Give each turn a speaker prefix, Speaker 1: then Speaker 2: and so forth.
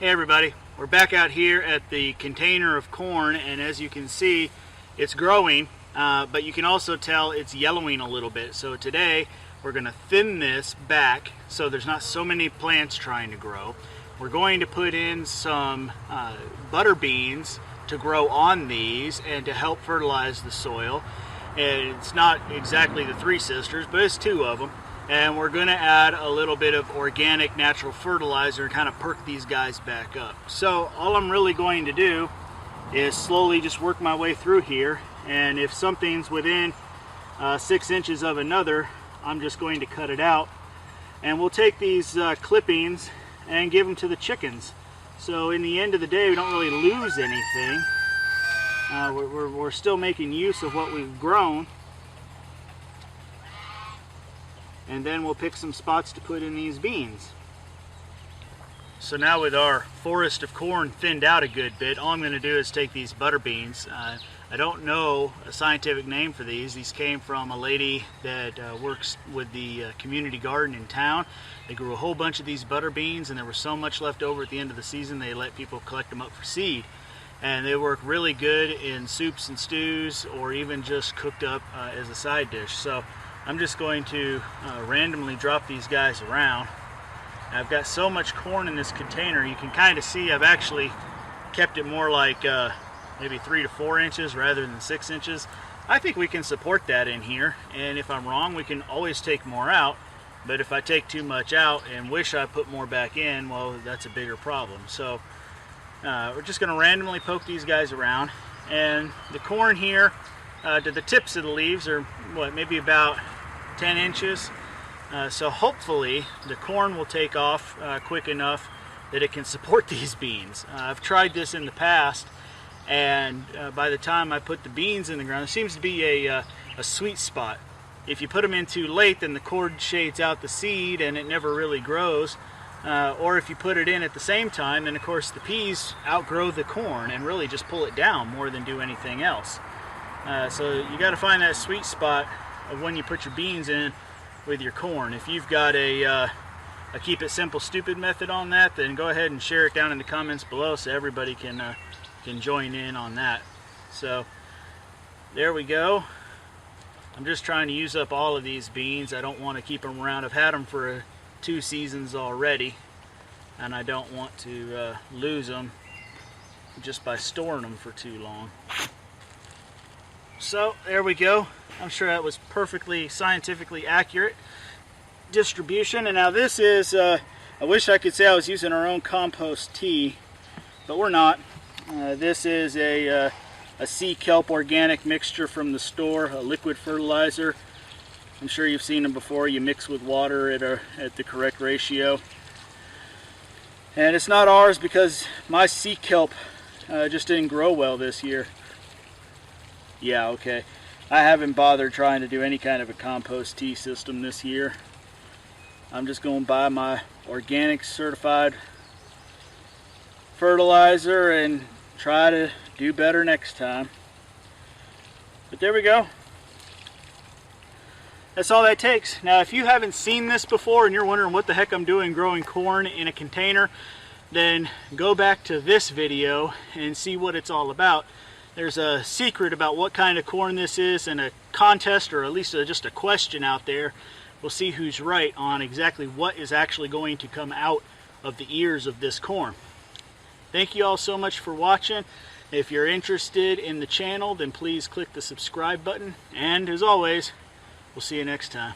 Speaker 1: Hey everybody, we're back out here at the container of corn, and as you can see it's growing, but you can also tell it's yellowing a little bit. So today we're going to thin this back so there's not so many plants trying to grow. We're going to put in some butter beans to grow on these and to help fertilize the soil. And it's not exactly the three sisters, but it's two of them. And we're going to add a little bit of organic natural fertilizer and kind of perk these guys back up. So all I'm really going to do is slowly just work my way through here, and if something's within 6 inches of another, I'm just going to cut it out. And we'll take these clippings and give them to the chickens. So in the end of the day, we don't really lose anything. We're still making use of what we've grown. And then we'll pick some spots to put in these beans. So now with our forest of corn thinned out a good bit, all I'm going to do is take these butter beans. I don't know a scientific name for these. These came from a lady that works with the community garden in town. They grew a whole bunch of these butter beans, and there was so much left over at the end of the season they let people collect them up for seed. And they work really good in soups and stews, or even just cooked up as a side dish. So I'm just going to randomly drop these guys around. I've got so much corn in this container, you can kind of see I've actually kept it more like maybe 3 to 4 inches rather than 6 inches. I think we can support that in here, and if I'm wrong, we can always take more out. But if I take too much out and wish I put more back in, well, that's a bigger problem. So we're just going to randomly poke these guys around. And the corn here, to the tips of the leaves are what, maybe about 10 inches. So hopefully the corn will take off quick enough that it can support these beans. I've tried this in the past, and by the time I put the beans in the ground, there seems to be a sweet spot. If you put them in too late, then the cord shades out the seed and it never really grows. Or if you put it in at the same time, then of course the peas outgrow the corn and really just pull it down more than do anything else. So you got to find that sweet spot of when you put your beans in with your corn. If you've got a keep it simple stupid method on that, then go ahead and share it down in the comments below so everybody can join in on that. So there we go. I'm just trying to use up all of these beans. I don't want to keep them around. I've had them for 2 seasons already, and I don't want to lose them just by storing them for too long. So there we go. I'm sure that was perfectly scientifically accurate distribution. And now this is, I wish I could say I was using our own compost tea, but we're not. This is a sea kelp organic mixture from the store, a liquid fertilizer. I'm sure you've seen them before. You mix with water at the correct ratio. And it's not ours because my sea kelp just didn't grow well this year. Yeah, okay. I haven't bothered trying to do any kind of a compost tea system this year. I'm just going to buy my organic certified fertilizer and try to do better next time. But there we go. That's all that takes. Now, if you haven't seen this before and you're wondering what the heck I'm doing growing corn in a container, then go back to this video and see what it's all about. There's a secret about what kind of corn this is, and a contest, or at least just a question out there. We'll see who's right on exactly what is actually going to come out of the ears of this corn. Thank you all so much for watching. If you're interested in the channel, then please click the subscribe button. And as always, we'll see you next time.